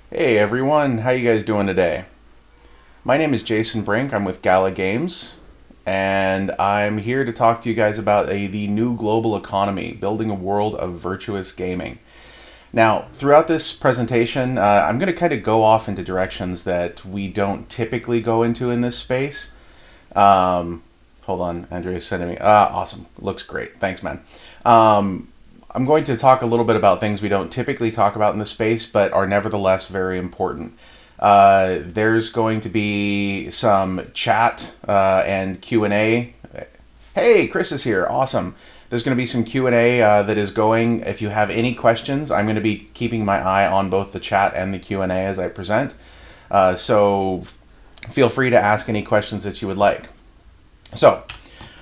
Hey everyone, how you guys doing today? My name is Jason Brink. I'm with Gala Games, and I'm here to talk to you guys about the new global economy, building a world of virtuous gaming. Now, throughout this presentation, I'm going to kind of go off into directions that we don't typically go into in this space. Um, Hold on, Andrea's sending me. Awesome, looks great. Thanks, man. Um, I'm going to talk a little bit about things we don't typically talk about in this space, but are nevertheless very important. There's going to be some chat and Q&A. Hey, Chris is here. Awesome. There's going to be some Q&A that is going. If you have any questions, I'm going to be keeping my eye on both the chat and the Q&A as I present. So feel free to ask any questions that you would like. So,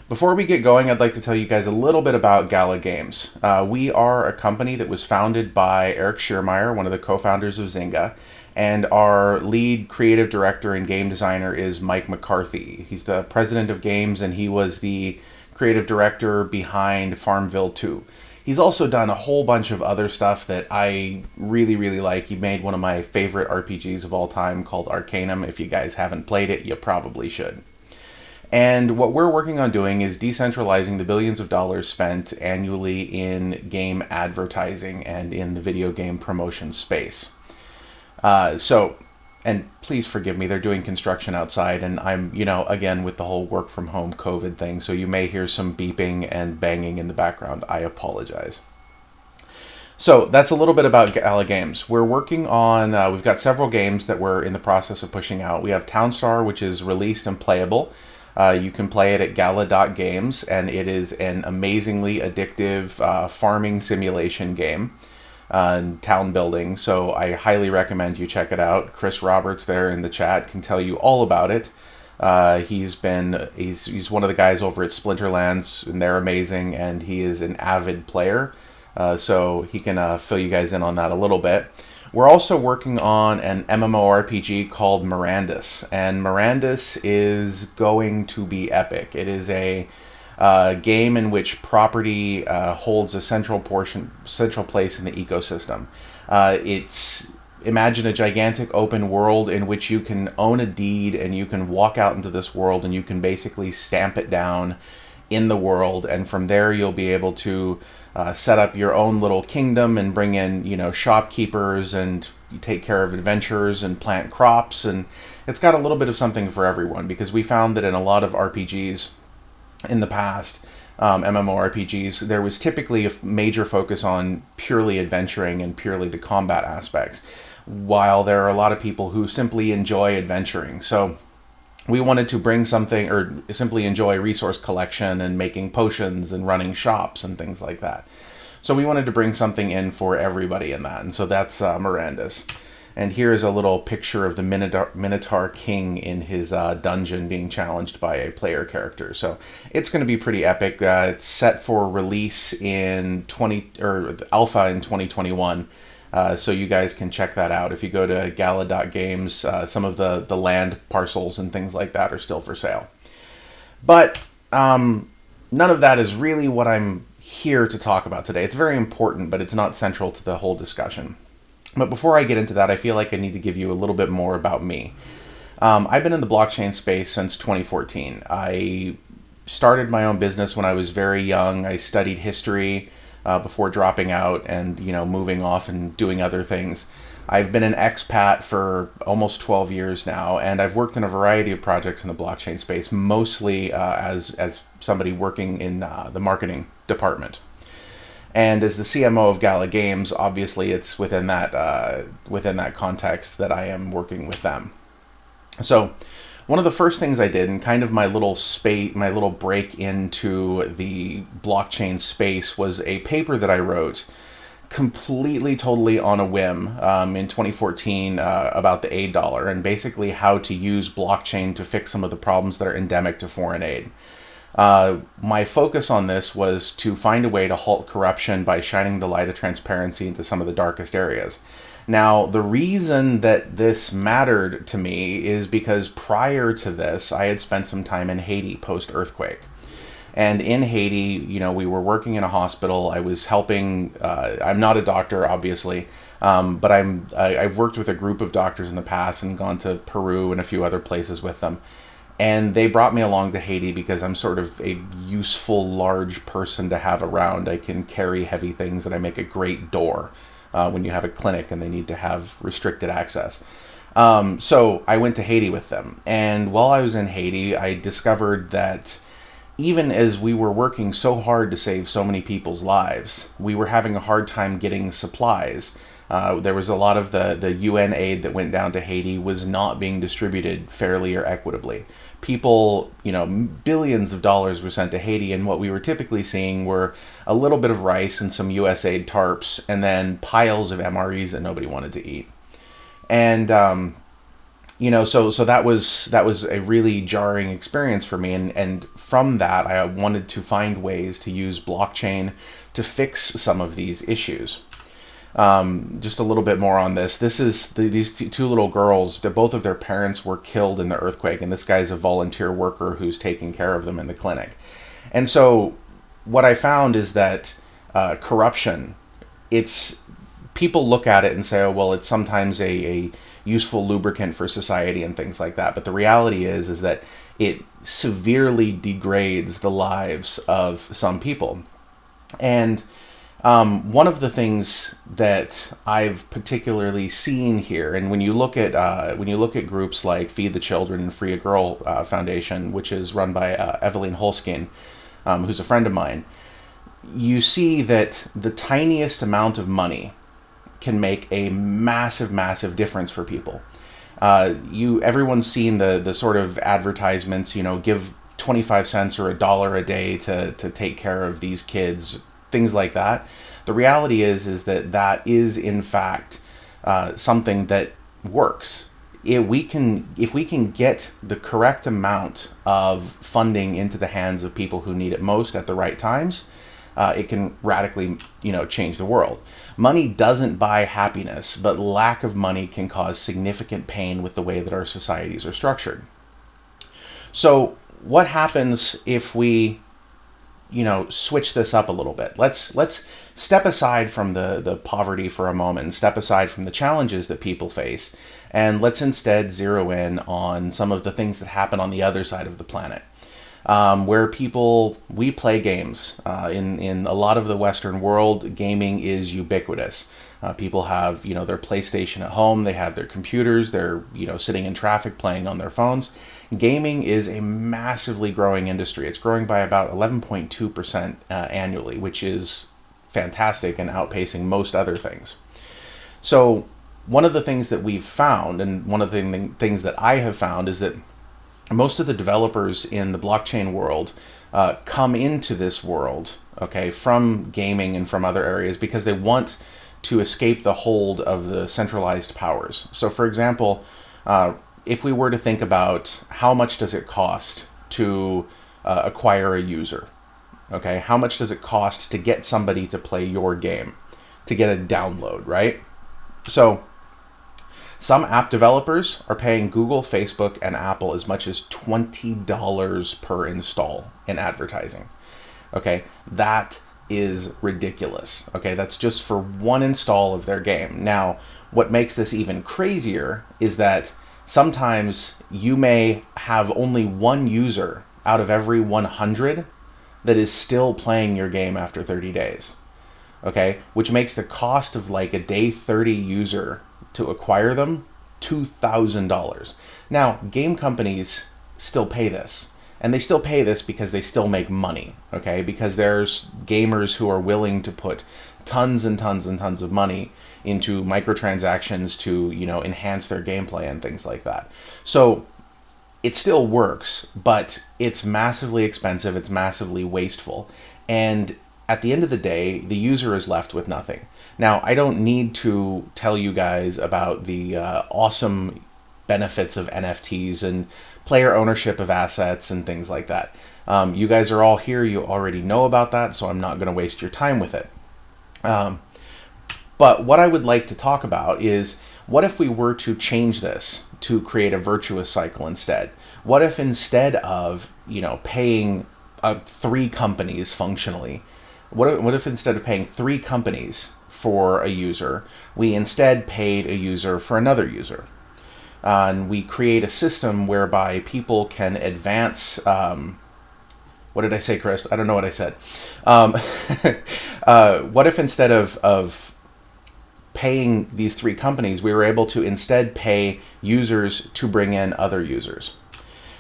before we get going, I'd like to tell you guys a little bit about Gala Games. We are a company that was founded by Eric Schiermeyer, one of the co-founders of Zynga, and our lead creative director and game designer is Mike McCarthy. He's the president of games, and he was the creative director behind Farmville 2. He's also done a whole bunch of other stuff that I really, really like. He made one of my favorite RPGs of all time called Arcanum. If you guys haven't played it, you probably should. And what we're working on doing is decentralizing the billions of dollars spent annually in game advertising and in the video game promotion space. And please forgive me, they're doing construction outside, and I'm, again, with the whole work from home COVID thing, so you may hear some beeping and banging in the background. I apologize. So that's a little bit about Gala Games. We're working on, we've got several games that we're in the process of pushing out. We have Townstar, which is released and playable. You can play it at gala.games, and it is an amazingly addictive farming simulation game, town building. So I highly recommend you check it out. Chris Roberts there in the chat can tell you all about it. He's one of the guys over at Splinterlands, and they're amazing, and he is an avid player. So he can fill you guys in on that a little bit. We're also working on an MMORPG called Mirandus, and Mirandus is going to be epic. It is a game in which property holds a central place in the ecosystem. Imagine a gigantic open world in which you can own a deed and you can walk out into this world and you can basically stamp it down in the world, and from there you'll be able to set up your own little kingdom and bring in, shopkeepers, and you take care of adventurers and plant crops, and it's got a little bit of something for everyone, because we found that in a lot of RPGs in the past, MMORPGs, there was typically a major focus on purely adventuring and purely the combat aspects, while there are a lot of people who simply enjoy adventuring. So we wanted to bring something, or simply enjoy resource collection and making potions and running shops and things like that. So we wanted to bring something in for everybody in that, and so that's Mirandus. And here's a little picture of the Minotaur King in his dungeon being challenged by a player character. So it's going to be pretty epic. It's set for release in alpha in 2021. So you guys can check that out. If you go to gala.games, some of the land parcels and things like that are still for sale. But none of that is really what I'm here to talk about today. It's very important, but it's not central to the whole discussion. But before I get into that, I feel like I need to give you a little bit more about me. I've been in the blockchain space since 2014. I started my own business when I was very young. I studied history before dropping out and moving off and doing other things. I've been an expat for almost 12 years now, and I've worked in a variety of projects in the blockchain space, mostly as somebody working in the marketing department. And as the CMO of Gala Games, obviously it's within that context that I am working with them. So one of the first things I did, and kind of my little break into the blockchain space, was a paper that I wrote completely, totally on a whim in 2014 about the AidDollar, and basically how to use blockchain to fix some of the problems that are endemic to foreign aid. My focus on this was to find a way to halt corruption by shining the light of transparency into some of the darkest areas. Now, the reason that this mattered to me is because prior to this, I had spent some time in Haiti post-earthquake. And in Haiti, we were working in a hospital. I was helping, I'm not a doctor, obviously, But I've worked with a group of doctors in the past and gone to Peru and a few other places with them. And they brought me along to Haiti because I'm sort of a useful, large person to have around. I can carry heavy things, and I make a great door when you have a clinic and they need to have restricted access. So I went to Haiti with them. And while I was in Haiti, I discovered that even as we were working so hard to save so many people's lives, we were having a hard time getting supplies. There was a lot of the UN aid that went down to Haiti was not being distributed fairly or equitably. People, billions of dollars were sent to Haiti, and what we were typically seeing were a little bit of rice and some USAID tarps, and then piles of MREs that nobody wanted to eat. And so that was a really jarring experience for me, and from that I wanted to find ways to use blockchain to fix some of these issues. Just a little bit more on this. This is these two little girls, that both of their parents were killed in the earthquake, and this guy's a volunteer worker who's taking care of them in the clinic. And so what I found is that corruption, people look at it and say, oh, well, it's sometimes a useful lubricant for society and things like that. But the reality is that it severely degrades the lives of some people. And one of the things that I've particularly seen here, and when you look at groups like Feed the Children and Free a Girl Foundation, which is run by Evelyn Holskin, who's a friend of mine, you see that the tiniest amount of money can make a massive, massive difference for people. Everyone's seen the sort of advertisements, give 25 cents or $1 a day to take care of these kids, things like that. The reality is that is in fact something that works. If we can get the correct amount of funding into the hands of people who need it most at the right times, it can radically, change the world. Money doesn't buy happiness, but lack of money can cause significant pain with the way that our societies are structured. So what happens if we, switch this up a little bit? Let's step aside from the poverty for a moment, and step aside from the challenges that people face, and let's instead zero in on some of the things that happen on the other side of the planet. Where we play games. In a lot of the Western world, gaming is ubiquitous. People have, their PlayStation at home, they have their computers, they're, sitting in traffic playing on their phones. Gaming is a massively growing industry. It's growing by about 11.2% annually, which is fantastic and outpacing most other things. So one of the things that we've found, and one of the things that I have found, is that most of the developers in the blockchain world come into this world, from gaming and from other areas because they want to escape the hold of the centralized powers. So, for example, if we were to think about how much does it cost to acquire a user, how much does it cost to get somebody to play your game, to get a download, right? So some app developers are paying Google, Facebook, and Apple as much as $20 per install in advertising. That is ridiculous. That's just for one install of their game. Now, what makes this even crazier is that sometimes you may have only one user out of every 100 that is still playing your game after 30 days. Which makes the cost of like a day 30 user to acquire them $2,000. Now, game companies still pay this. And they still pay this because they still make money, because there's gamers who are willing to put tons and tons and tons of money into microtransactions to, enhance their gameplay and things like that. So it still works, but it's massively expensive, it's massively wasteful. And at the end of the day, the user is left with nothing. Now, I don't need to tell you guys about the awesome benefits of NFTs and player ownership of assets and things like that. You guys are all here. You already know about that, so I'm not going to waste your time with it. But what I would like to talk about is, what if we were to change this to create a virtuous cycle instead? What if instead of, paying 3 companies functionally, what if instead of paying 3 companies for a user. We instead paid a user for another user. And we create a system whereby people can advance. What did I say, Chris? I don't know what I said. What if instead of paying these three companies, we were able to instead pay users to bring in other users?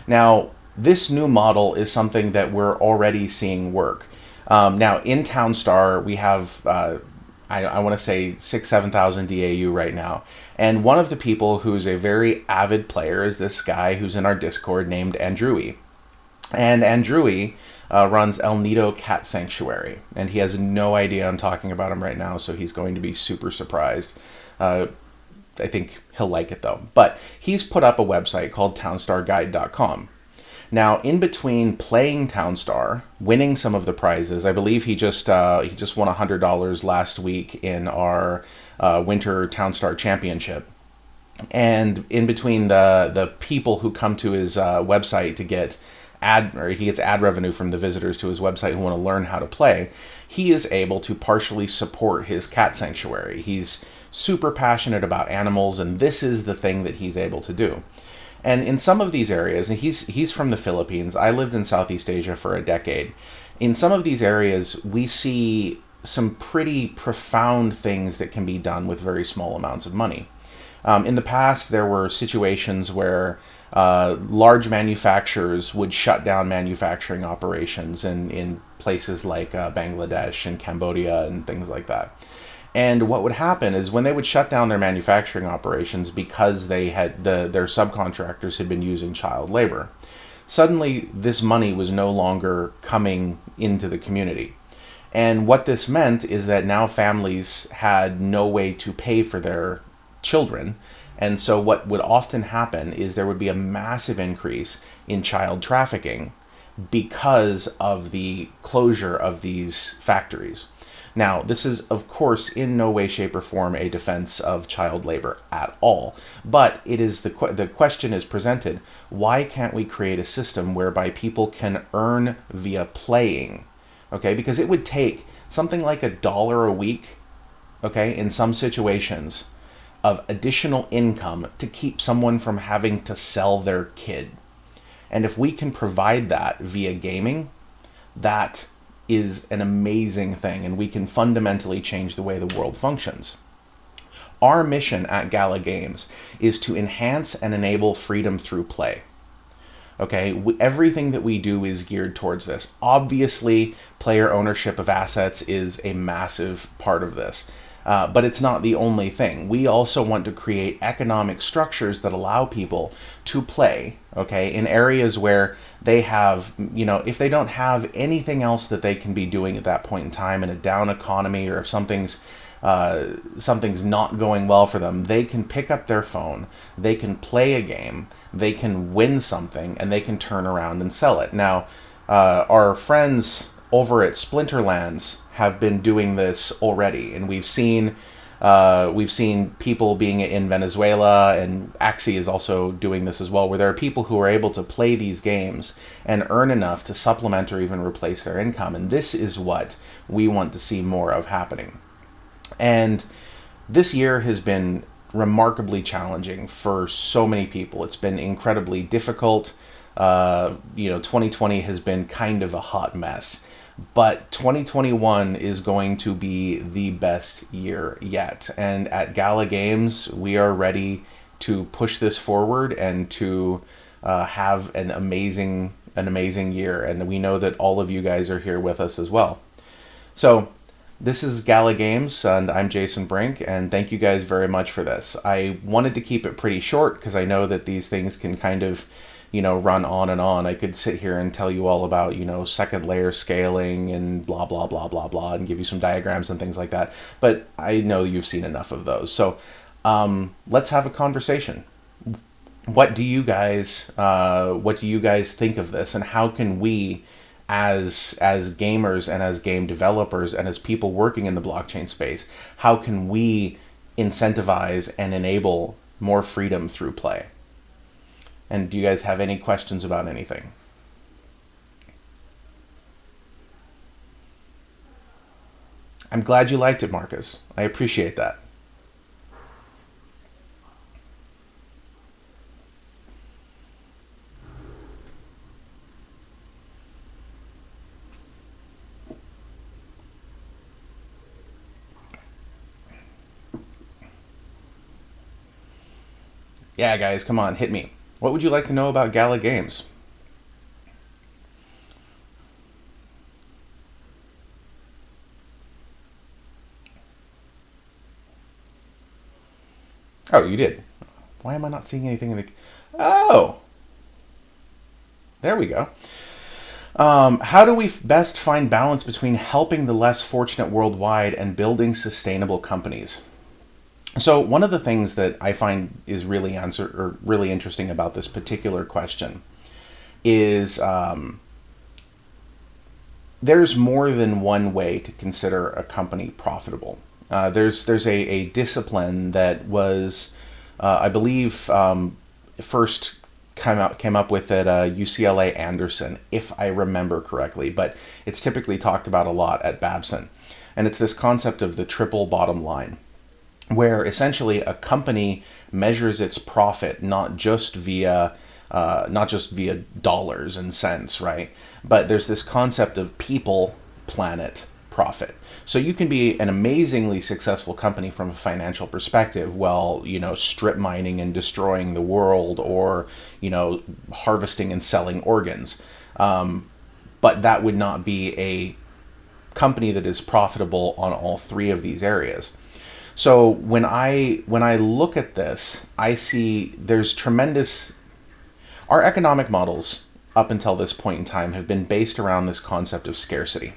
Now, this new model is something that we're already seeing work. Now, in Townstar, we have, I want to say 7,000 DAU right now. And one of the people who's a very avid player is this guy who's in our Discord named Andrewy. And Andrewy runs El Nido Cat Sanctuary. And he has no idea I'm talking about him right now, so he's going to be super surprised. I think he'll like it, though. But he's put up a website called townstarguide.com. Now, in between playing Townstar, winning some of the prizes, I believe he just won $100 last week in our Winter Townstar Championship. And in between the people who come to his website to get he gets ad revenue from the visitors to his website who want to learn how to play, he is able to partially support his cat sanctuary. He's super passionate about animals, and this is the thing that he's able to do. And in some of these areas, and he's from the Philippines. I lived in Southeast Asia for a decade. In some of these areas, we see some pretty profound things that can be done with very small amounts of money. In the past, there were situations where large manufacturers would shut down manufacturing operations in places like Bangladesh and Cambodia and things like that. And what would happen is when they would shut down their manufacturing operations because they had their subcontractors had been using child labor, suddenly this money was no longer coming into the community. And what this meant is that now families had no way to pay for their children. And so what would often happen is there would be a massive increase in child trafficking because of the closure of these factories. Now, this is, of course, in no way, shape, or form a defense of child labor at all. But it is the question is presented, why can't we create a system whereby people can earn via playing? Okay, because it would take something like $1 a week, okay, in some situations, of additional income to keep someone from having to sell their kid. And if we can provide that via gaming, that is an amazing thing, and we can fundamentally change the way the world functions. Our mission at Gala Games is to enhance and enable freedom through play. Okay, everything that we do is geared towards this. Obviously, player ownership of assets is a massive part of this. But it's not the only thing. We also want to create economic structures that allow people to play, okay, in areas where they have, if they don't have anything else that they can be doing at that point in time in a down economy, or if something's not going well for them, they can pick up their phone, they can play a game, they can win something, and they can turn around and sell it. Now, our friends over at Splinterlands have been doing this already, and we've seen people being in Venezuela, and Axie is also doing this as well, where there are people who are able to play these games and earn enough to supplement or even replace their income, and this is what we want to see more of happening. And this year has been remarkably challenging for so many people. It's been incredibly difficult. 2020 has been kind of a hot mess. But 2021 is going to be the best year yet. And at Gala Games, we are ready to push this forward and to have an amazing year. And we know that all of you guys are here with us as well. So this is Gala Games, and I'm Jason Brink, and thank you guys very much for this. I wanted to keep it pretty short because I know that these things can kind of run on and on. I could sit here and tell you all about, second layer scaling and blah, blah, blah, blah, blah, and give you some diagrams and things like that. But I know you've seen enough of those. So let's have a conversation. What do you guys think of this, and how can we as gamers and as game developers and as people working in the blockchain space, how can we incentivize and enable more freedom through play? And do you guys have any questions about anything? I'm glad you liked it, Marcus. I appreciate that. Yeah, guys, come on, hit me. What would you like to know about Gala Games? Oh, you did. Why am I not seeing anything in the... Oh, there we go. How do we best find balance between helping the less fortunate worldwide and building sustainable companies? So one of the things that I find is really interesting about this particular question is there's more than one way to consider a company profitable. There's a discipline that was, I believe, first came up with at UCLA Anderson, if I remember correctly, but it's typically talked about a lot at Babson, and it's this concept of the triple bottom line, where essentially a company measures its profit not just via dollars and cents, right? But there's this concept of people, planet, profit. So you can be an amazingly successful company from a financial perspective while, strip mining and destroying the world, or, harvesting and selling organs. But that would not be a company that is profitable on all three of these areas. So when I look at this, I see there's tremendous... Our economic models up until this point in time have been based around this concept of scarcity.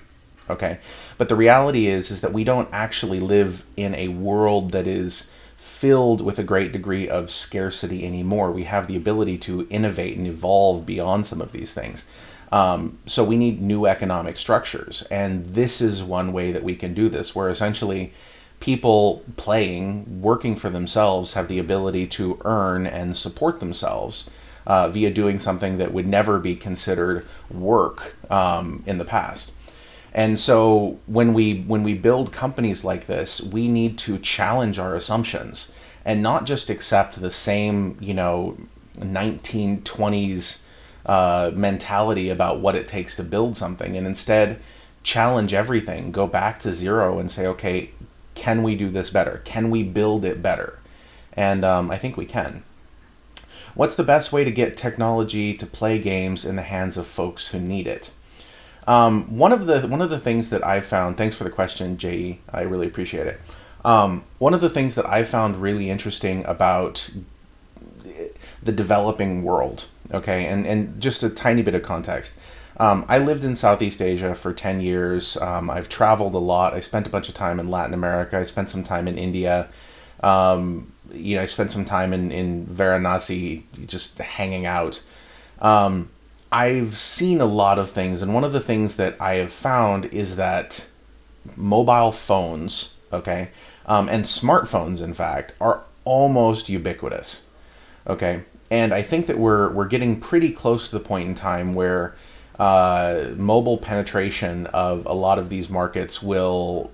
Okay? But the reality is that we don't actually live in a world that is filled with a great degree of scarcity anymore. We have the ability to innovate and evolve beyond some of these things. So we need new economic structures. And this is one way that we can do this, where essentially people working for themselves, have the ability to earn and support themselves via doing something that would never be considered work in the past. And so when we build companies like this, we need to challenge our assumptions and not just accept the same, 1920s mentality about what it takes to build something, and instead challenge everything, go back to zero and say, okay, can we do this better? Can we build it better? And I think we can. What's the best way to get technology to play games in the hands of folks who need it? One of the things that I've found, thanks for the question, J.E., I really appreciate it. One of the things that I found really interesting about the developing world, okay, and just a tiny bit of context. I lived in Southeast Asia for 10 years. I've traveled a lot. I spent a bunch of time in Latin America. I spent some time in India. I spent some time in Varanasi just hanging out. I've seen a lot of things, and one of the things that I have found is that mobile phones, okay, and smartphones, in fact, are almost ubiquitous, okay? And I think that we're getting pretty close to the point in time where mobile penetration of a lot of these markets will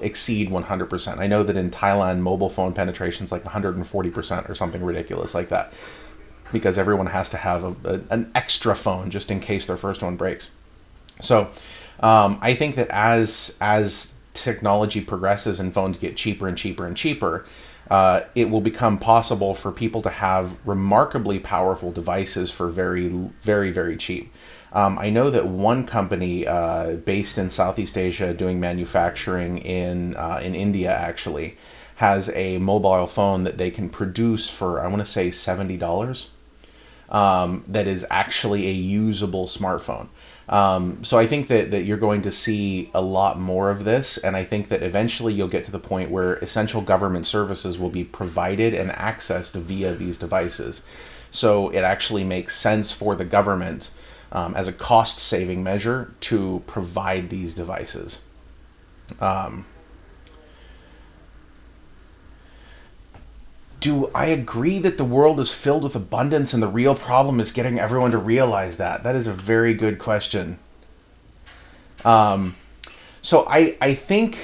exceed 100%. I know that in Thailand, mobile phone penetration is like 140% or something ridiculous like that, because everyone has to have an extra phone just in case their first one breaks. So I think that as technology progresses and phones get cheaper and cheaper and cheaper, it will become possible for people to have remarkably powerful devices for very, very, very cheap. I know that one company based in Southeast Asia doing manufacturing in India actually has a mobile phone that they can produce for, I want to say, $70. That is actually a usable smartphone. So I think that you're going to see a lot more of this, and I think that eventually you'll get to the point where essential government services will be provided and accessed via these devices. So it actually makes sense for the government as a cost-saving measure to provide these devices. Do I agree that the world is filled with abundance and the real problem is getting everyone to realize that? That is a very good question. So I think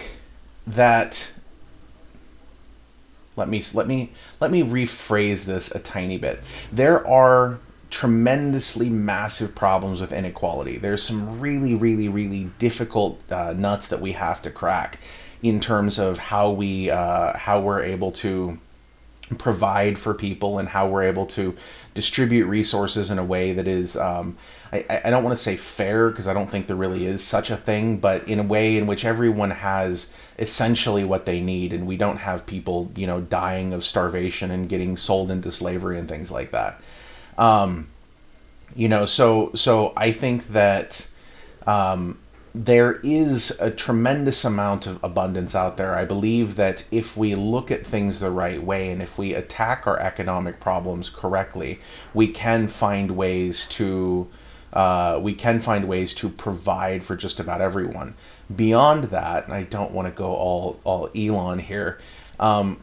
that let me rephrase this a tiny bit. There are tremendously massive problems with inequality. There's some really, really, really difficult nuts that we have to crack in terms of how we're able to provide for people and how we're able to distribute resources in a way that is I don't want to say fair, because I don't think there really is such a thing, but in a way in which everyone has essentially what they need, and we don't have people, dying of starvation and getting sold into slavery and things like that. So I think that there is a tremendous amount of abundance out there. I believe that if we look at things the right way, and if we attack our economic problems correctly, we can find ways to provide for just about everyone. Beyond that, and I don't want to go all Elon here,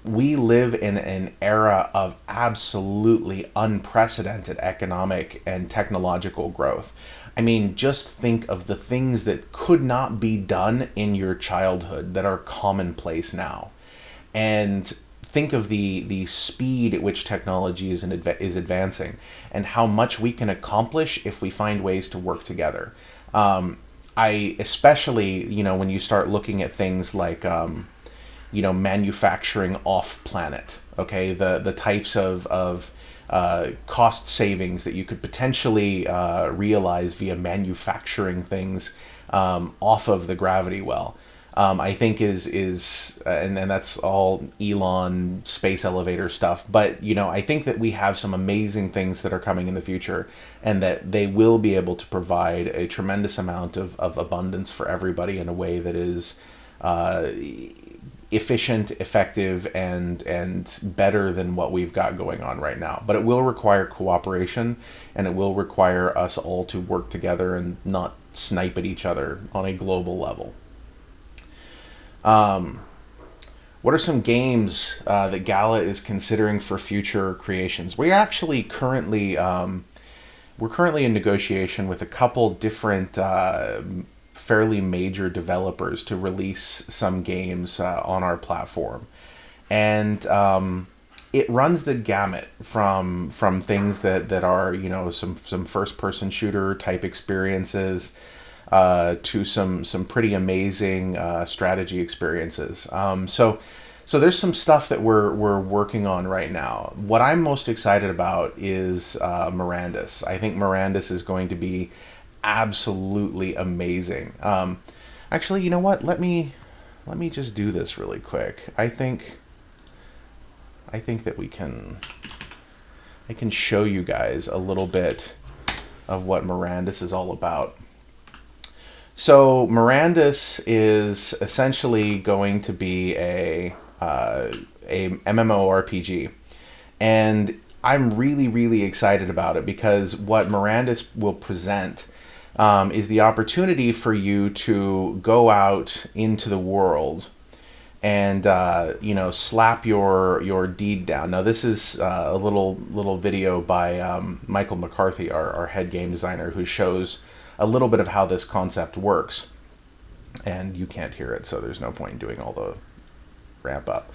we live in an era of absolutely unprecedented economic and technological growth. I mean, just think of the things that could not be done in your childhood that are commonplace now. And think of the speed at which technology is advancing, and how much we can accomplish if we find ways to work together. I especially, when you start looking at things like, manufacturing off planet, okay, the types of cost savings that you could potentially realize via manufacturing things off of the gravity well. I think and that's all Elon space elevator stuff. But, I think that we have some amazing things that are coming in the future, and that they will be able to provide a tremendous amount of abundance for everybody in a way that is efficient, effective, and better than what we've got going on right now. But it will require cooperation, and it will require us all to work together and not snipe at each other on a global level. What are some games that Gala is considering for future creations? We're currently in negotiation with a couple different fairly major developers to release some games on our platform, and it runs the gamut from things that are some first person shooter type experiences to some pretty amazing strategy experiences. So there's some stuff that we're working on right now. What I'm most excited about is Mirandus. I think Mirandus is going to be absolutely amazing. Actually, you know what? Let me just do this really quick. I think that I can show you guys a little bit of what Mirandus is all about. So Mirandus is essentially going to be a MMORPG, and I'm really, really excited about it, because what Mirandus will present is the opportunity for you to go out into the world and slap your deed down. Now, this is a little video by Michael McCarthy, our head game designer, who shows a little bit of how this concept works. And you can't hear it, so there's no point in doing all the ramp up.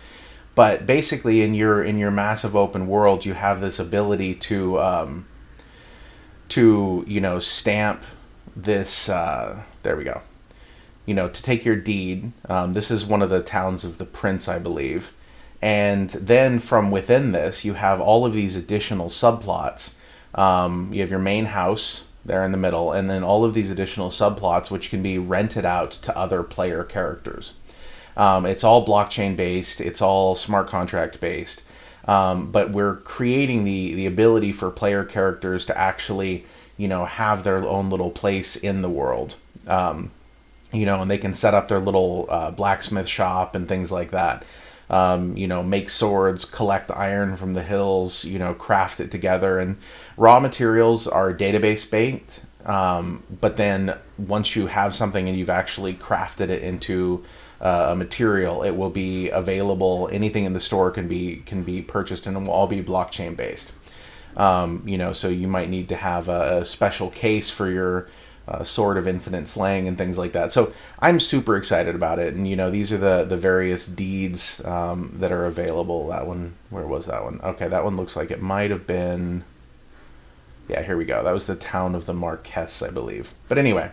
But basically, in your massive open world, you have this ability to stamp this. There we go. To take your deed. This is one of the towns of the Prince, I believe. And then from within this, you have all of these additional subplots. You have your main house there in the middle, and then all of these additional subplots, which can be rented out to other player characters. It's all blockchain based. It's all smart contract based. But we're creating the ability for player characters to actually, have their own little place in the world. And they can set up their little blacksmith shop and things like that. Make swords, collect iron from the hills, craft it together. And raw materials are database based. But then once you have something and you've actually crafted it into a material, it will be available. Anything in the store can be purchased, and it will all be blockchain based. So you might need to have a special case for your Sword of Infinite Slaying and things like that. So I'm super excited about it. And, these are the various deeds that are available. That one, where was that one? Okay, that one looks like it might have been... Yeah, here we go. That was the town of the Marquess, I believe. But anyway,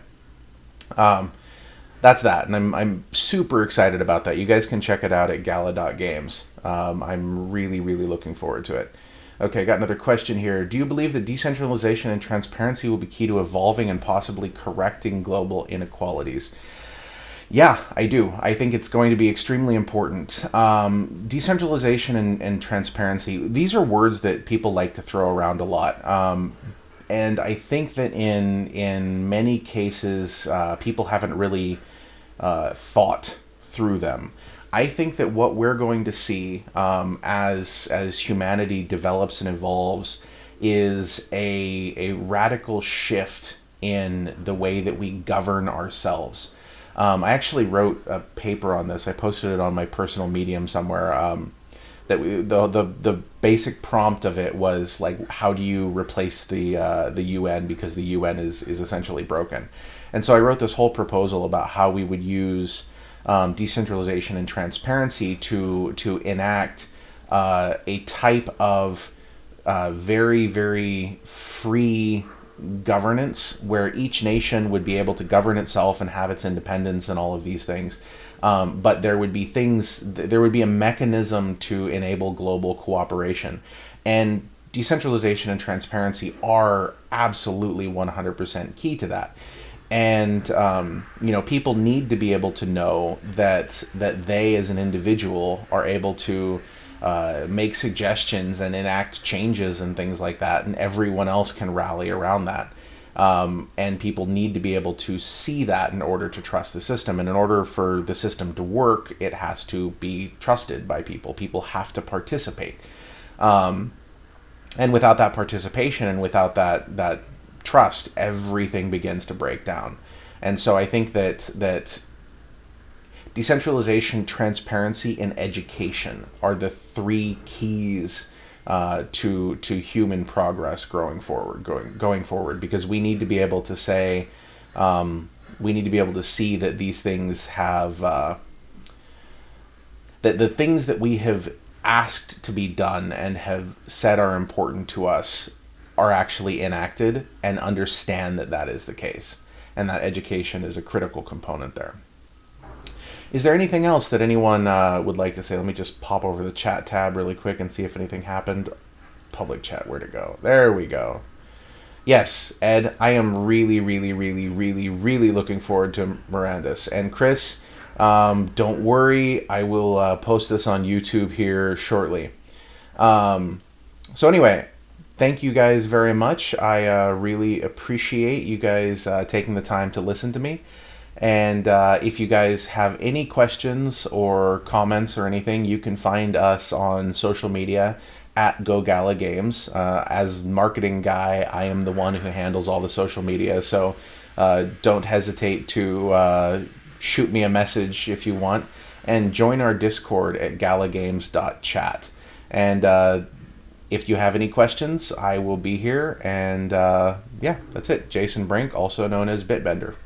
that's that. And I'm super excited about that. You guys can check it out at Gala.games. I'm really, really looking forward to it. Okay, got another question here. Do you believe that decentralization and transparency will be key to evolving and possibly correcting global inequalities? Yeah, I do. I think it's going to be extremely important. Decentralization and transparency, these are words that people like to throw around a lot. And I think that in many cases, people haven't really thought through them. I think that what we're going to see as humanity develops and evolves is a radical shift in the way that we govern ourselves. I actually wrote a paper on this. I posted it on my personal Medium somewhere. The basic prompt of it was like, how do you replace the UN, because the UN is essentially broken. And so I wrote this whole proposal about how we would use decentralization and transparency to enact a type of very, very free governance where each nation would be able to govern itself and have its independence and all of these things. But there would be a mechanism to enable global cooperation. And decentralization and transparency are absolutely 100% key to that. And people need to be able to know that they as an individual are able to make suggestions and enact changes and things like that, and everyone else can rally around that. And people need to be able to see that in order to trust the system. And in order for the system to work, it has to be trusted by people. People have to participate. And without that participation and without that trust, everything begins to break down. And so I think that decentralization, transparency, and education are the three keys to human progress going forward, because we need to be able to say, we need to be able to see that these things have that the things that we have asked to be done and have said are important to us are actually enacted, and understand that that is the case, and that education is a critical component there. Is there anything else that anyone would like to say? Let me just pop over the chat tab really quick and see if anything happened. Public chat, where'd it go? There we go. Yes, Ed, I am really, really, really, really, really looking forward to Mirandus. And Chris, don't worry, I will post this on YouTube here shortly. So anyway, thank you guys very much. I really appreciate you guys taking the time to listen to me. And if you guys have any questions or comments or anything, you can find us on social media at GoGalaGames. As marketing guy, I am the one who handles all the social media, so don't hesitate to shoot me a message if you want, and join our Discord at galagames.chat. And if you have any questions, I will be here. And yeah, that's it. Jason Brink, also known as Bitbender.